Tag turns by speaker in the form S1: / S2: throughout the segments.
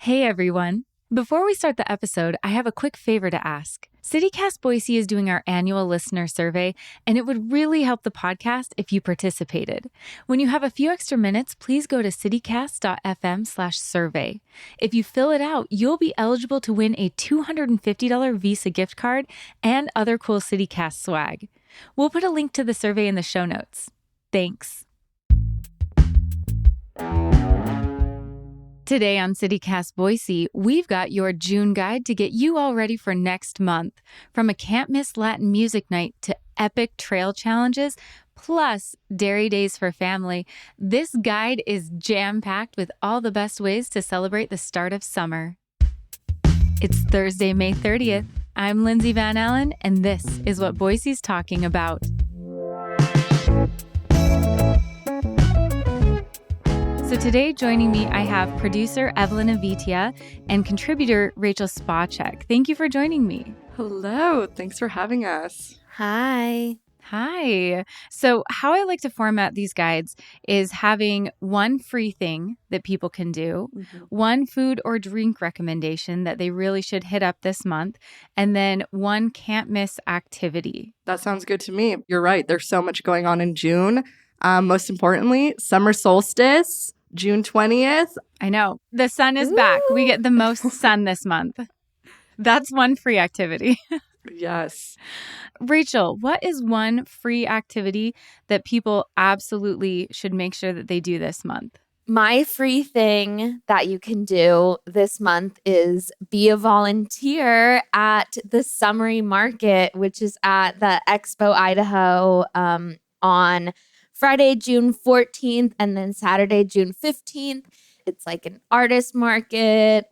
S1: Hey everyone. Before we start the episode, I have a quick favor to ask. CityCast Boise is doing our annual listener survey, and it would really help the podcast if you participated. When you have a few extra minutes, please go to citycast.fm/survey. If you fill it out, you'll be eligible to win a $250 Visa gift card and other cool CityCast swag. We'll put a link to the survey in the show notes. Thanks. Today on CityCast Boise, we've got your June guide to get you all ready for next month. From a can't-miss Latin music night to epic trail challenges, plus dairy days for family, this guide is jam-packed with all the best ways to celebrate the start of summer. It's Thursday, May 30th. I'm Lindsay Van Allen, and this is what Boise's talking about. So today joining me, I have producer Evelyn Avitia and contributor Rachel Spacek. Thank you for joining me.
S2: Hello. Thanks for having us.
S3: Hi.
S1: Hi. So how I like to format these guides is having one free thing that people can do, one food or drink recommendation that they really should hit up this month, and then one can't miss activity.
S2: That sounds good to me. You're right. There's so much going on in June. Most importantly, summer solstice. June 20th.
S1: I know. The sun is back. We get the most sun this month. That's one free activity.
S2: Yes.
S1: Rachel, what is one free activity that people absolutely should make sure that they do this month?
S3: My free thing that you can do this month is be a volunteer at the Summery Market, which is at the Expo, Idaho, on Friday, June 14th, and then Saturday, June 15th. It's like an artist market,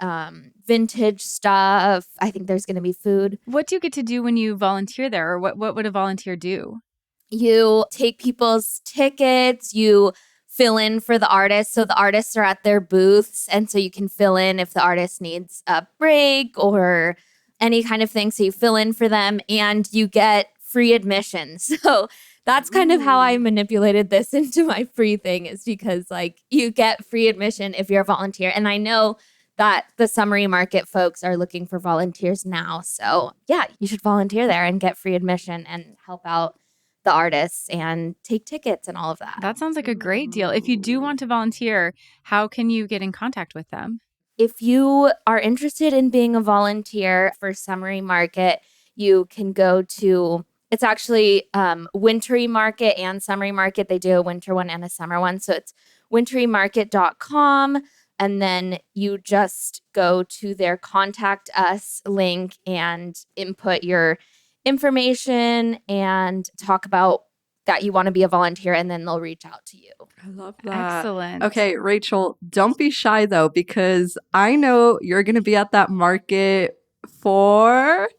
S3: vintage stuff. I think there's going to be food.
S1: What do you get to do when you volunteer there, or what would a volunteer do?
S3: You take people's tickets, you fill in for the artists. So the artists are at their booths, and so you can fill in if the artist needs a break or any kind of thing. So you fill in for them, and you get free admission. So that's kind of how I manipulated this into my free thing, is because like you get free admission if you're a volunteer. And I know that the Summery Market folks are looking for volunteers now. So yeah, you should volunteer there and get free admission and help out the artists and take tickets and all of that.
S1: That sounds like a great deal. If you do want to volunteer, how can you get in contact with them?
S3: If you are interested in being a volunteer for Summery Market, you can go to... It's actually Wintry Market and Summery Market. They do a winter one and a summer one. So it's wintrymarket.com. And then you just go to their contact us link and input your information and talk about that you want to be a volunteer, and then they'll reach out to you.
S2: I love that.
S1: Excellent.
S2: Okay, Rachel, don't be shy though, because I know you're going to be at that market for...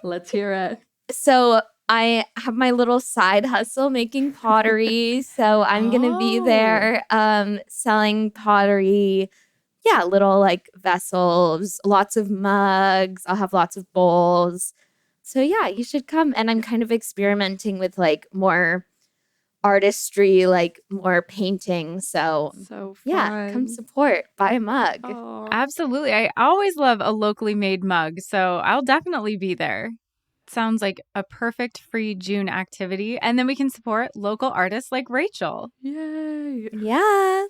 S2: Let's hear it.
S3: So I have my little side hustle making pottery. So I'm going to be there selling pottery. Yeah, little like vessels, lots of mugs. I'll have lots of bowls. So yeah, you should come. And I'm kind of experimenting with like more artistry, like more painting. So
S2: fun.
S3: Yeah, come support, buy a mug.
S2: Aww.
S1: Absolutely. I always love a locally made mug, so I'll definitely be there. Sounds like a perfect free June activity. And then we can support local artists like Rachel.
S2: Yay.
S3: Yeah.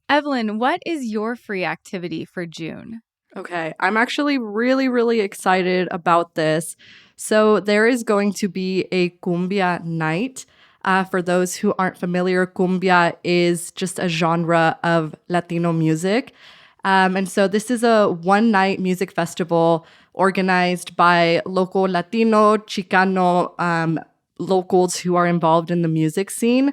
S1: Evelyn, what is your free activity for June?
S2: Okay, I'm actually really, really excited about this. So there is going to be a cumbia night. For those who aren't familiar, cumbia is just a genre of Latino music. And so this is a one-night music festival organized by local Latino, Chicano locals who are involved in the music scene.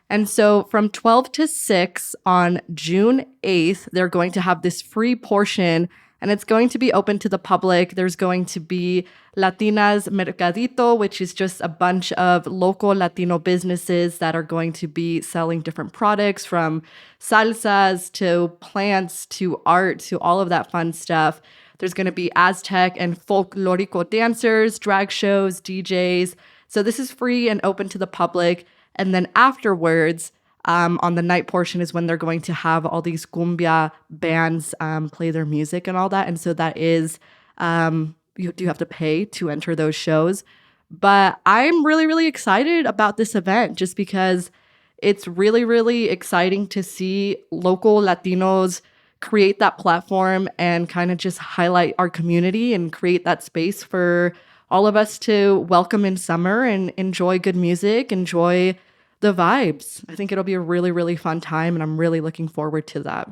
S2: And so from 12 to 6 on June 8th, they're going to have this free portion, and it's going to be open to the public. There's going to be Latinas Mercadito, which is just a bunch of local Latino businesses that are going to be selling different products, from salsas to plants to art to all of that fun stuff. There's going to be Aztec and folklorico dancers, drag shows, DJs. So this is free and open to the public. And then afterwards, On the night portion is when they're going to have all these cumbia bands play their music and all that. And so that is, you do have to pay to enter those shows. But I'm really, really excited about this event just because it's really, really exciting to see local Latinos create that platform and kind of just highlight our community and create that space for all of us to welcome in summer and enjoy good music, enjoy the vibes. I think it'll be a really, really fun time, and I'm really looking forward to that.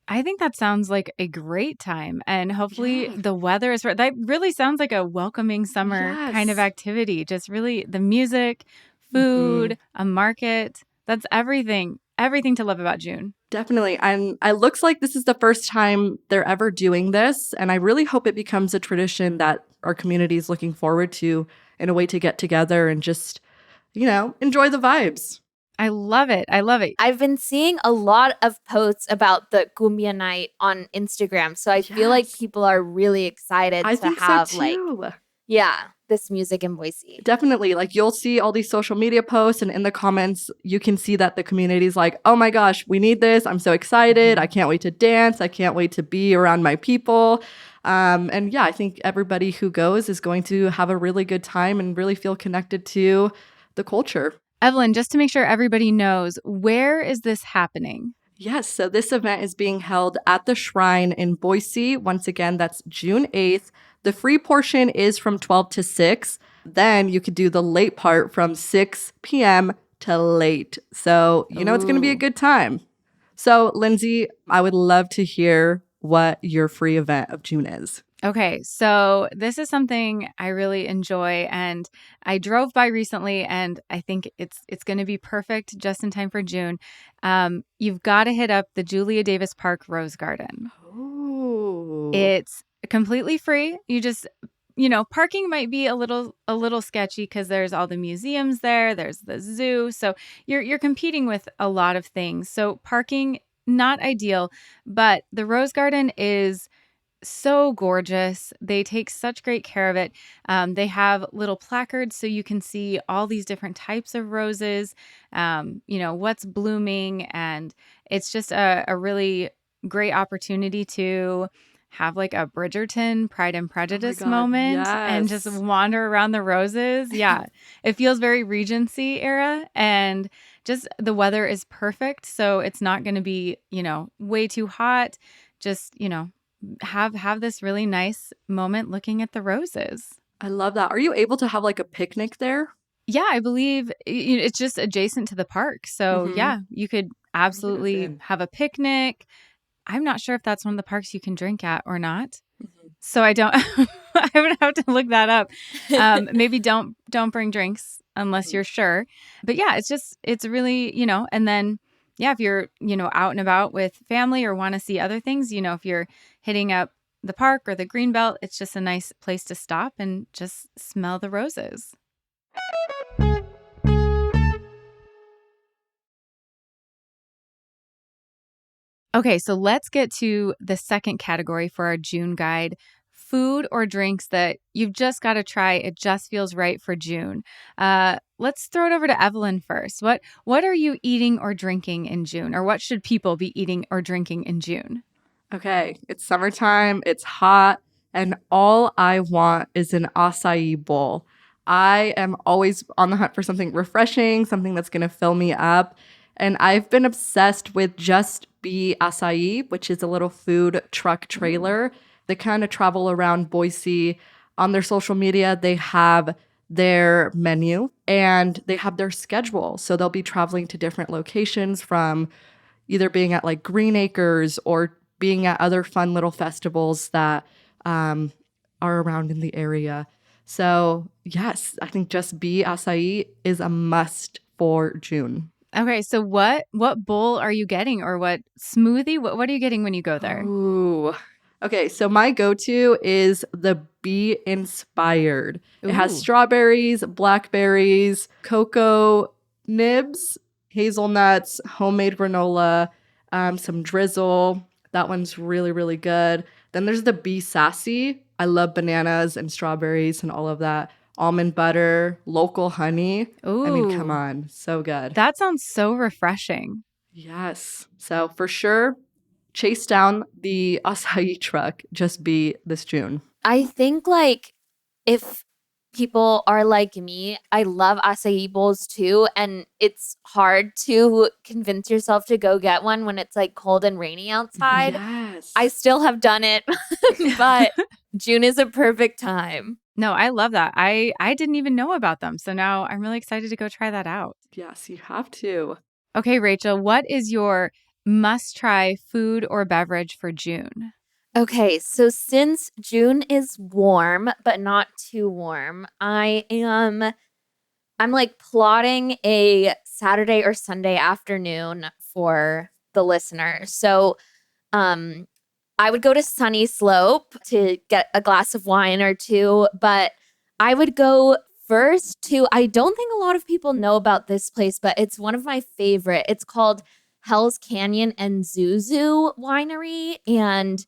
S1: I think that sounds like a great time. And hopefully
S2: Yeah.
S1: the weather is right. That really sounds like a welcoming summer kind of
S2: Yes.
S1: activity. Just really the music, food, a market. That's everything. Everything to love about June.
S2: Definitely. And it looks like this is the first time they're ever doing this. And I really hope it becomes a tradition that our community is looking forward to in a way to get together and just, enjoy the vibes.
S1: I love it. I love it.
S3: I've been seeing a lot of posts about the cumbia night on Instagram. So I feel like
S2: Yes.
S3: people are really excited
S2: I
S3: to
S2: think
S3: have
S2: so too.
S3: this music in Boise.
S2: Definitely. Like you'll see all these social media posts, and in the comments, you can see that the community's like, oh my gosh, we need this. I'm so excited. I can't wait to dance. I can't wait to be around my people. And yeah, I think everybody who goes is going to have a really good time and really feel connected to the culture.
S1: Evelyn, just to make sure everybody knows, where is this happening?
S2: Yes, so this event is being held at the Shrine in Boise. Once again, that's June 8th. The free portion is from 12 to 6. Then you could do the late part from 6 p.m. to late. So, it's going to be a
S1: Ooh.
S2: good time. So, Lindsay, I would love to hear what your free event of June is.
S1: Okay, so this is something I really enjoy, and I drove by recently, and I think it's going to be perfect just in time for June. You've got to hit up the Julia Davis Park Rose Garden.
S2: Oh.
S1: It's completely free. You just parking might be a little sketchy because there's all the museums there, there's the zoo, so you're competing with a lot of things. So parking not ideal, but the Rose Garden is so gorgeous. They take such great care of it. They have little placards so you can see all these different types of roses, what's blooming. And it's just a really great opportunity to have like a Bridgerton Pride and
S2: Oh my
S1: Prejudice
S2: God,
S1: moment and just
S2: yes.
S1: wander around the roses. Yeah, it feels very Regency era, and just the weather is perfect. So it's not going to be, way too hot. Just, have this really nice moment looking at the roses.
S2: I love that. Are you able to have like a picnic there?
S1: Yeah, I believe it's just adjacent to the park. So,
S2: Mm-hmm.
S1: yeah, you could
S2: I think I've
S1: absolutely
S2: been.
S1: have a picnic. I'm not sure if that's one of the parks you can drink at or not.
S2: Mhm.
S1: So I don't I would have to look that up. Maybe don't bring drinks unless you're sure. But yeah, it's really, and then yeah, if you're, out and about with family or want to see other things, if you're hitting up the park or the green belt, it's just a nice place to stop and just smell the roses. Okay, so let's get to the second category for our June guide. Food or drinks that you've just got to try. It just feels right for June. Let's throw it over to Evelyn first. What are you eating or drinking in June? Or what should people be eating or drinking in June?
S2: Okay, it's summertime, it's hot, and all I want is an acai bowl. I am always on the hunt for something refreshing, something that's going to fill me up. And I've been obsessed with Just Be Acai, which is a little food truck trailer. They kind of travel around Boise. On their social media, they have their menu and they have their schedule. So they'll be traveling to different locations from either being at like Green Acres or being at other fun little festivals that are around in the area. So, yes, I think Just Be Acai is a must for June.
S1: Okay, so what bowl are you getting, or what smoothie? What are you getting when you go there?
S2: Ooh. Okay, so my go-to is the Be Inspired. It has
S1: Ooh.
S2: strawberries, blackberries, cocoa nibs, hazelnuts, homemade granola, some drizzle. That one's really, really good. Then there's the Be Sassy. I love bananas and strawberries and all of that. almond butter, local honey. I mean, come
S1: Ooh,
S2: on. So good.
S1: that sounds so refreshing.
S2: Yes. So for sure, chase down the acai truck. Just be this June.
S3: I think like if people are like me, I love acai bowls too. And it's hard to convince yourself to go get one when it's like cold and rainy outside. I
S2: Yes.
S3: still have done it, but June is a perfect time.
S1: No, I love that. I didn't even know about them. So now I'm really excited to go try that out.
S2: Yes, you have to.
S1: Okay, Rachel, what is your must-try food or beverage for June?
S3: Okay, so since June is warm, but not too warm, I'm like plotting a Saturday or Sunday afternoon for the listeners. So um I would go to Sunny Slope to get a glass of wine or two, but I would go first to, I don't think a lot of people know about this place, but it's one of my favorite. It's called Hell's Canyon and Zuzu Winery. And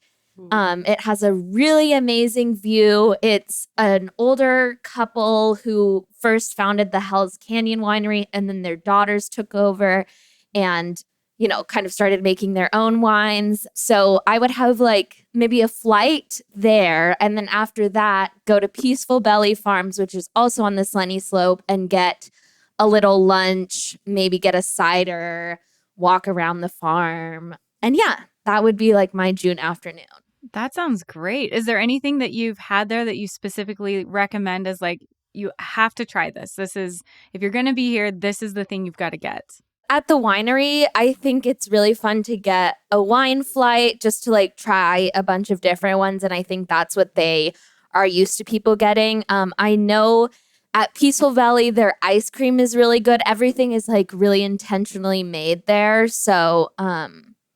S3: it has a really amazing view. It's an older couple who first founded the Hell's Canyon Winery, and then their daughters took over and, you know, kind of started making their own wines. So I would have like maybe a flight there. And then after that, go to Peaceful Belly Farms, which is also on the Sunny Slope, and get a little lunch, maybe get a cider, walk around the farm. And yeah, that would be like my June afternoon.
S1: That sounds great. Is there anything that you've had there that you specifically recommend as like, you have to try this? This is, if you're going to be here, this is the thing you've got to get.
S3: At the winery, I think it's really fun to get a wine flight just to like try a bunch of different ones. And I think that's what they are used to people getting. I know at Peaceful Valley, their ice cream is really good. Everything is like really intentionally made there. So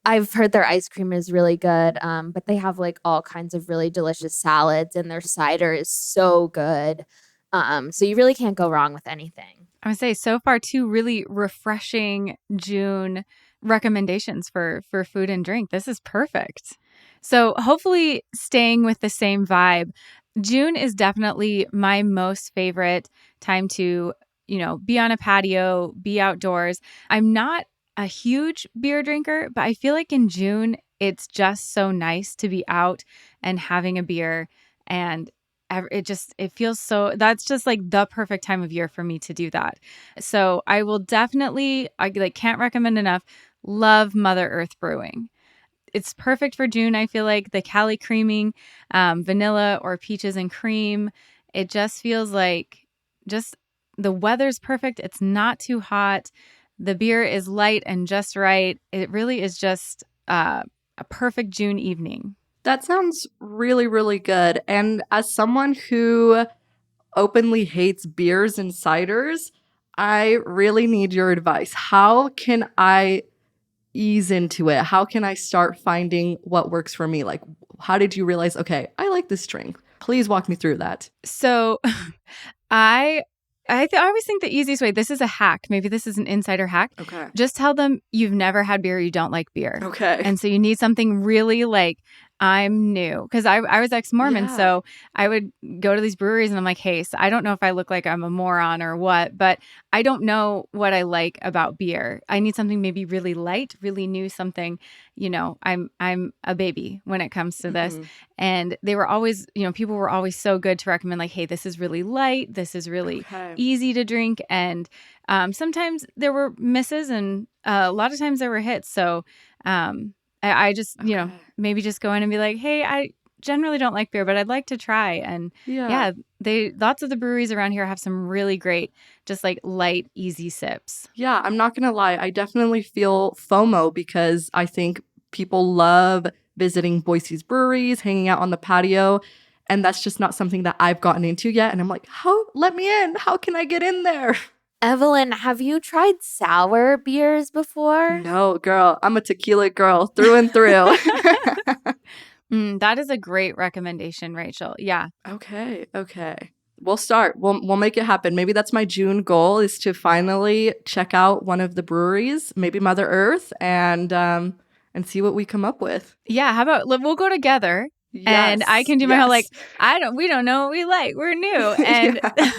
S3: I've heard their ice cream is really good. But they have like all kinds of really delicious salads, and their cider is so good. So you really can't go wrong with anything.
S1: I would say so far two really refreshing June recommendations for food and drink. This is perfect. So hopefully staying with the same vibe, June is definitely my most favorite time to, be on a patio, be outdoors. I'm not a huge beer drinker, but I feel like in June, it's just so nice to be out and having a beer, and it feels so, that's just like the perfect time of year for me to do that. So I will definitely, I like can't recommend enough, love Mother Earth Brewing. It's perfect for June. I feel like the Cali creaming, vanilla or peaches and cream. It just feels like just the weather's perfect. It's not too hot. The beer is light and just right. It really is just a perfect June evening.
S2: That sounds really, really good. And as someone who openly hates beers and ciders, I really need your advice. How can I ease into it? How can I start finding what works for me? Like, how did you realize, okay, I like this drink? Please walk me through that.
S1: So I always think the easiest way, this is a hack. Maybe this is an insider hack.
S2: Okay.
S1: Just tell them you've never had beer, you don't like beer.
S2: Okay.
S1: And so you need something really like, I'm new, because I was ex-Mormon.
S2: Yeah.
S1: So I would go to these breweries and I'm like, hey, so I don't know if I look like I'm a moron or what, but I don't know what I like about beer. I need something maybe really light, really new, something, I'm a baby when it comes to this. And they were always, people were always so good to recommend like, hey, this is really light. This is really easy to drink. And sometimes there were misses and a lot of times there were hits. So I just, maybe just go in and be like, hey, I generally don't like beer, but I'd like to try. And lots of the breweries around here have some really great, just like light, easy sips.
S2: Yeah, I'm not going to lie. I definitely feel FOMO because I think people love visiting Boise's breweries, hanging out on the patio. And that's just not something that I've gotten into yet. And I'm like, let me in. How can I get in there?
S3: Evelyn, have you tried sour beers before?
S2: No, girl. I'm a tequila girl through and through.
S1: That is a great recommendation, Rachel. Yeah.
S2: Okay. We'll start. We'll make it happen. Maybe that's my June goal, is to finally check out one of the breweries, maybe Mother Earth, and see what we come up with.
S1: Yeah. How about we'll go together And I can do my whole like,
S2: yes.
S1: we don't know what we like. We're new. And
S2: Yeah.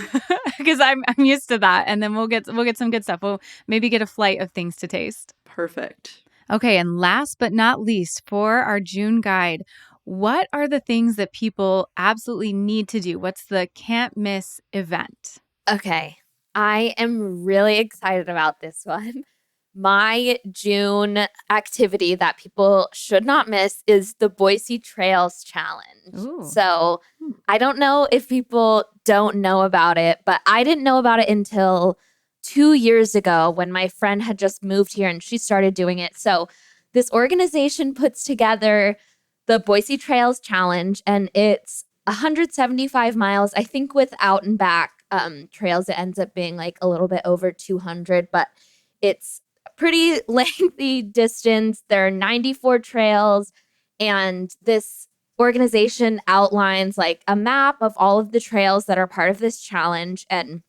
S1: because I'm used to that. And then we'll get some good stuff. We'll maybe get a flight of things to taste.
S2: Perfect.
S1: Okay. And last but not least, for our June guide, what are the things that people absolutely need to do? What's the can't miss event?
S3: Okay. I am really excited about this one. My June activity that people should not miss is the Boise Trails Challenge.
S1: Ooh.
S3: So I don't know if people don't know about it, but I didn't know about it until 2 years ago when my friend had just moved here and she started doing it. So this organization puts together the Boise Trails Challenge, and it's 175 miles, I think, with out and back trails. It ends up being like a little bit over 200, but it's pretty lengthy distance. There are 94 trails, and this organization outlines like a map of all of the trails that are part of this challenge, and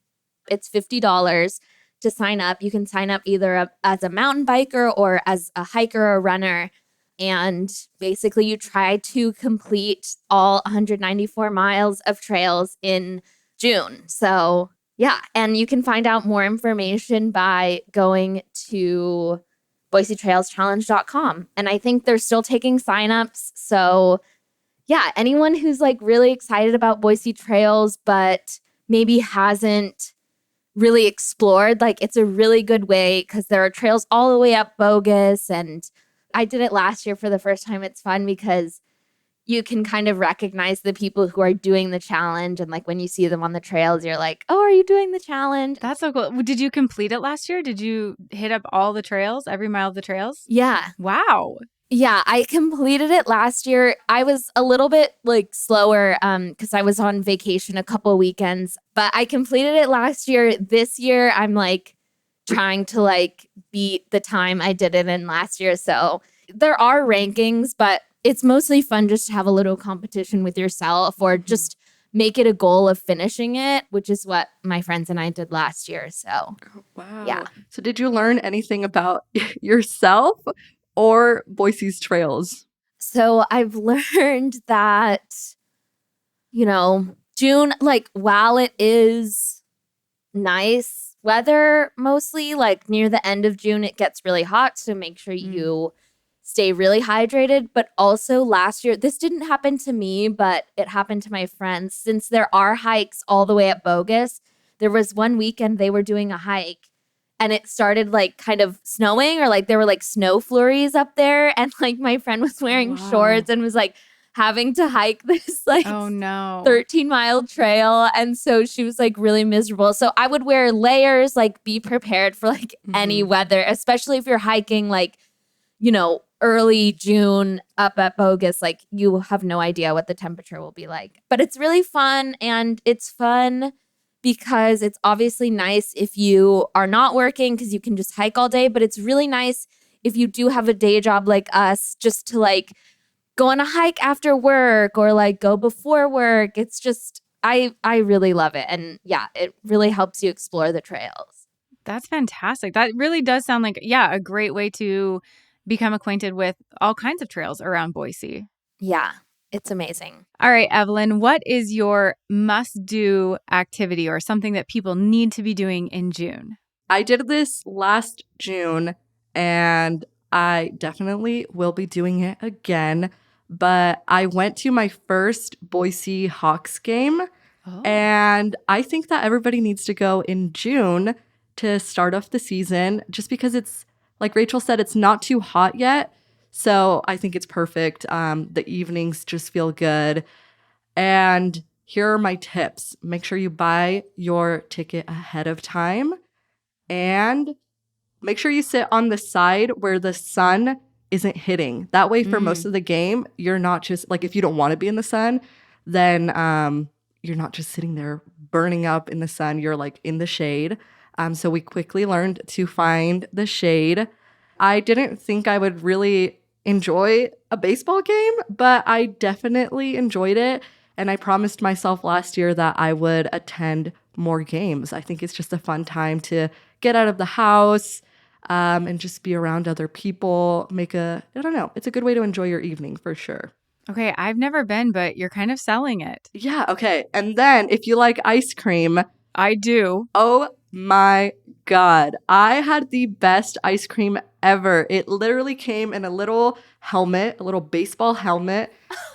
S3: it's $50 to sign up. You can sign up either as a mountain biker or as a hiker or runner. And basically, you try to complete all 194 miles of trails in June. So, yeah. And you can find out more information by going to BoiseTrailsChallenge.com. And I think they're still taking signups. So, yeah, anyone who's like really excited about Boise Trails, but maybe hasn't really explored, like it's a really good way because there are trails all the way up Bogus. And I did it last year for the first time. It's fun because you can kind of recognize the people who are doing the challenge. And like when you see them on the trails, you're like, oh, are you doing the challenge?
S1: That's so cool. Did you complete it last year? Did you hit up all the trails, every mile of the trails?
S3: Yeah.
S1: Wow.
S3: Yeah, I completed it last year. I was a little bit like slower because I was on vacation a couple weekends, but I completed it last year. This year, I'm like trying to like beat the time I did it in last year. So there are rankings, but it's mostly fun just to have a little competition with yourself or just make it a goal of finishing it, which is what my friends and I did last year. So,
S2: Wow.
S3: yeah.
S2: So did you learn anything about yourself or Boise's trails?
S3: So I've learned that, June, like while it is nice weather mostly, like near the end of June, it gets really hot. So make sure you stay really hydrated. But also last year, this didn't happen to me, but it happened to my friends. Since there are hikes all the way at Bogus, there was one weekend they were doing a hike and it started like kind of snowing or like there were like snow flurries up there. And like my friend was wearing shorts and was like having to hike this like
S1: Oh no.
S3: 13-mile trail. And so she was like really miserable. So I would wear layers, like be prepared for like any weather, especially if you're hiking like, early June up at Bogus. Like you have no idea what the temperature will be like. But it's really fun, and it's fun because it's obviously nice if you are not working because you can just hike all day. But it's really nice if you do have a day job like us, just to like go on a hike after work or like go before work. It's just, I really love it. And yeah, it really helps you explore the trails.
S1: That's fantastic. That really does sound like, a great way to become acquainted with all kinds of trails around Boise.
S3: Yeah, it's amazing.
S1: All right, Evelyn, what is your must-do activity or something that people need to be doing in June?
S2: I did this last June, and I definitely will be doing it again. But I went to my first Boise Hawks game, and I think that everybody needs to go in June to start off the season, just because it's, like Rachel said, it's not too hot yet. So I think it's perfect. The evenings just feel good. And here are my tips. Make sure you buy your ticket ahead of time. And make sure you sit on the side where the sun isn't hitting. That way, for most of the game, you're not just like, if you don't want to be in the sun, then you're not just sitting there burning up in the sun. You're like in the shade. So we quickly learned to find the shade. I didn't think I would really enjoy a baseball game, but I definitely enjoyed it. And I promised myself last year that I would attend more games. I think it's just a fun time to get out of the house and just be around other people. I don't know. It's a good way to enjoy your evening for sure.
S1: Okay, I've never been, but you're kind of selling it.
S2: Yeah, okay. And then if you like ice cream,
S1: I do.
S2: oh my God. I had the best ice cream ever. It literally came in a little helmet, a little baseball helmet,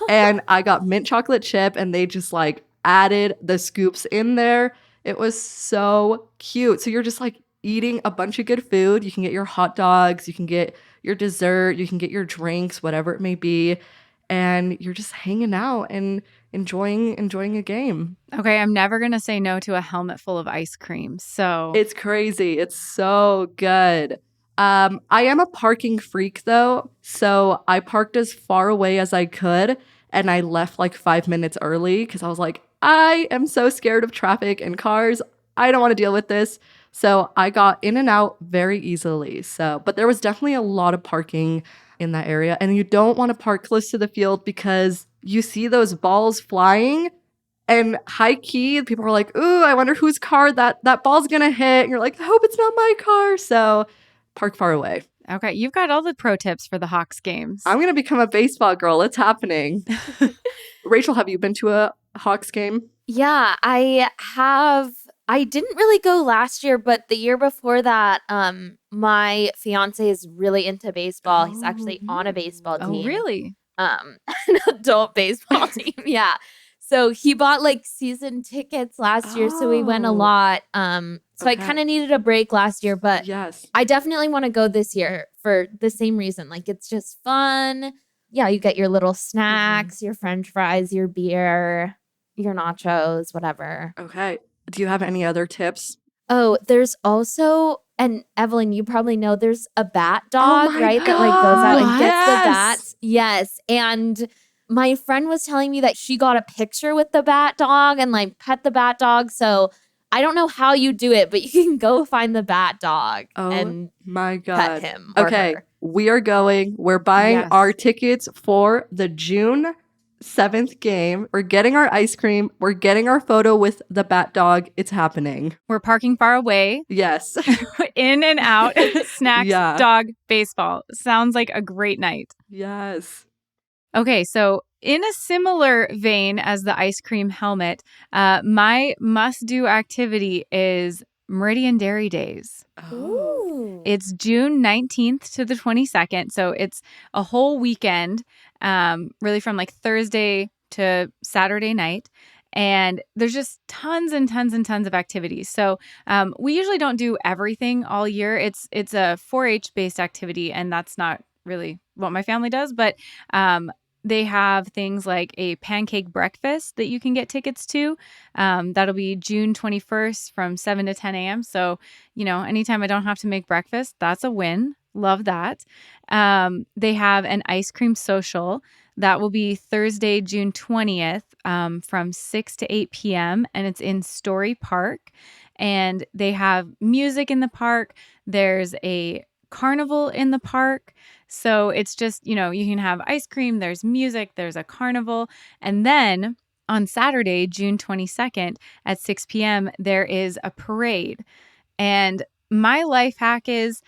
S2: and I got mint chocolate chip and they just like added the scoops in there. It was so cute. So you're just like eating a bunch of good food. You can get your hot dogs, you can get your dessert, you can get your drinks, whatever it may be, and you're just hanging out and enjoying a game.
S1: Okay, I'm never going to say no to a helmet full of ice cream. So,
S2: It's crazy. It's so good. I am a parking freak though, so I parked as far away as I could and I left like 5 minutes early because I was like, I am so scared of traffic and cars. I don't want to deal with this. So I got in and out very easily. So, but there was definitely a lot of parking in that area. And you don't want to park close to the field because you see those balls flying and high key, people were like, ooh, I wonder whose car that ball's gonna hit. And you're like, I hope it's not my car. So park far away.
S1: okay, you've got all the pro tips for the Hawks games.
S2: I'm gonna become a baseball girl. It's happening. Rachel, have you been to a Hawks game?
S3: Yeah, I have. I didn't really go last year, but the year before that, my fiance is really into baseball. He's actually on a baseball
S1: Oh,
S3: team.
S1: really?
S3: An adult baseball team. Yeah. So he bought like season tickets last year, so we went a
S2: Oh.
S3: lot. So I
S2: Okay.
S3: kind of needed a break last year, but
S2: Yes.
S3: I definitely want to go this year for the same reason. Like it's just fun. Yeah, you get your little snacks, your french fries, your beer, your nachos, whatever.
S2: Okay. Do you have any other tips?
S3: Oh, there's also, and Evelyn, you probably know there's a bat dog,
S2: my
S3: right? That like goes out and
S2: God.
S3: gets the
S2: Yes.
S3: bats. Yes. And my friend was telling me that she got a picture with the bat dog and like pet the bat dog. So I don't know how you do it, but you can go find the bat dog
S2: Oh
S3: and
S2: my
S3: pet
S2: God.
S3: him. Or
S2: Okay.
S3: her.
S2: We are going. We're buying
S1: Yes.
S2: our tickets for the June 7th game. We're getting our ice cream. We're getting our photo with the bat dog. It's happening.
S1: We're parking far away,
S2: Yes.
S1: in and out, snacks,
S2: Yeah.
S1: dog, baseball. Sounds like a great night.
S2: Yes.
S1: Okay, so in a similar vein as the ice cream helmet, my must-do activity is Meridian Dairy Days.
S3: Ooh.
S1: It's June 19th to the 22nd, so it's a whole weekend, really from like Thursday to Saturday night. And there's just tons and tons and tons of activities. So we usually don't do everything all year. It's a 4-H based activity, and that's not really what my family does. But they have things like a pancake breakfast that you can get tickets to. That'll be June 21st from 7 to 10 a.m. So, anytime I don't have to make breakfast, that's a win. Love that. They have an ice cream social. That will be Thursday, June 20th from 6 to 8 p.m. And it's in Story Park. And they have music in the park. There's a carnival in the park. So it's just, you can have ice cream, there's music, there's a carnival. And then on Saturday, June 22nd at 6 p.m., there is a parade. And my life hack is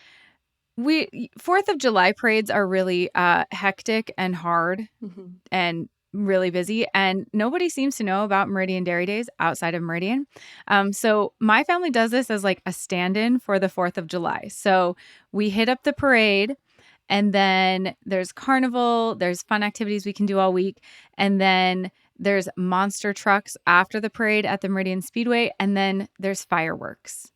S1: 4th of July parades are really hectic and hard and really busy. And nobody seems to know about Meridian Dairy Days outside of Meridian. So my family does this as like a stand-in for the 4th of July. So we hit up the parade. And then there's carnival, there's fun activities we can do all week. And then there's monster trucks after the parade at the Meridian Speedway. And then there's fireworks.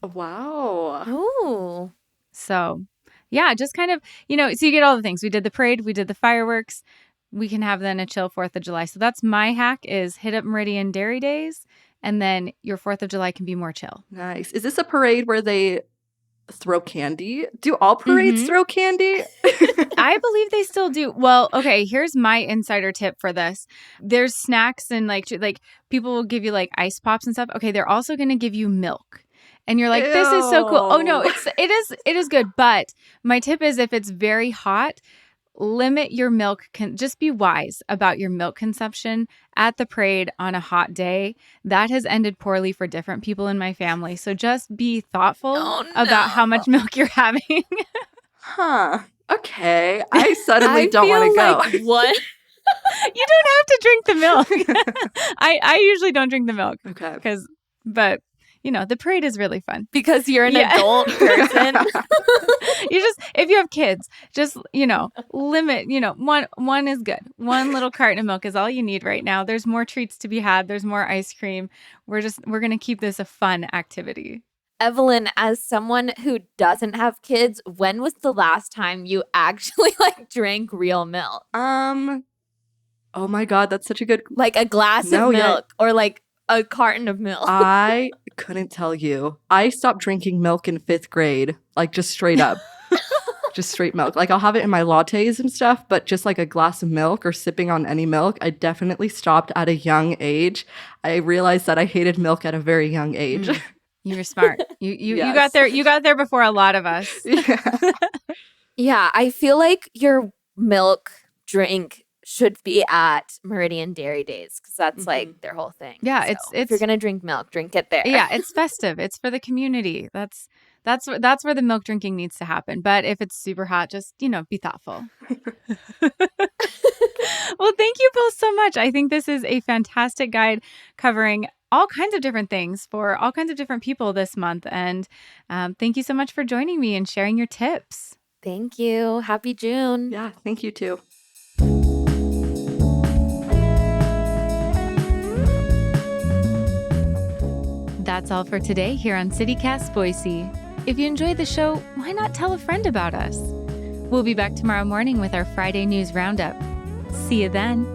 S2: Wow.
S3: Ooh.
S1: So, yeah, just kind of, so you get all the things. We did the parade, we did the fireworks. We can have then a chill 4th of July. So that's my hack is hit up Meridian Dairy Days. And then your 4th of July can be more chill.
S2: Nice. Is this a parade where they throw candy? Do all parades throw candy?
S1: I believe they still do. Well, okay, here's my insider tip for this. There's snacks and like people will give you like ice pops and stuff. Okay, they're also going to give you milk. And you're like, this is so cool. Oh no, it is good, but my tip is if it's very hot, limit your milk. Just be wise about your milk consumption at the parade on a hot day. That has ended poorly for different people in my family. So just be thoughtful about how much milk you're having.
S2: Huh. Okay. I suddenly don't want to go.
S3: Like, what?
S1: You don't have to drink the milk. I usually don't drink the milk.
S2: Okay.
S1: But the parade is really fun.
S3: Because you're an adult person.
S1: You just, if you have kids, just, limit, one is good. One little carton of milk is all you need right now. There's more treats to be had. There's more ice cream. We're going to keep this a fun activity.
S3: Evelyn, as someone who doesn't have kids, when was the last time you actually drank real milk?
S2: Oh my God, that's such a good.
S3: Like a glass of milk or like a carton of milk.
S2: I couldn't tell you. I stopped drinking milk in 5th grade, like just straight up. Just straight milk. Like I'll have it in my lattes and stuff, but just like a glass of milk or sipping on any milk, I definitely stopped at a young age. I realized that I hated milk at a very young age.
S1: You were smart. You
S2: Yes.
S1: got there. You got there before a lot of us.
S2: Yeah.
S3: Yeah, I feel like your milk drink should be at Meridian Dairy Days because that's like their whole thing.
S1: Yeah,
S3: So
S1: it's
S3: if you're gonna drink milk, drink it there.
S1: Yeah, it's festive. It's for the community. That's where the milk drinking needs to happen. But if it's super hot, just be thoughtful. Well, thank you both so much. I think this is a fantastic guide covering all kinds of different things for all kinds of different people this month. And thank you so much for joining me and sharing your tips.
S3: Thank you. Happy June.
S2: Yeah, thank you too.
S1: That's all for today here on CityCast Boise. If you enjoyed the show, why not tell a friend about us? We'll be back tomorrow morning with our Friday News Roundup. See you then.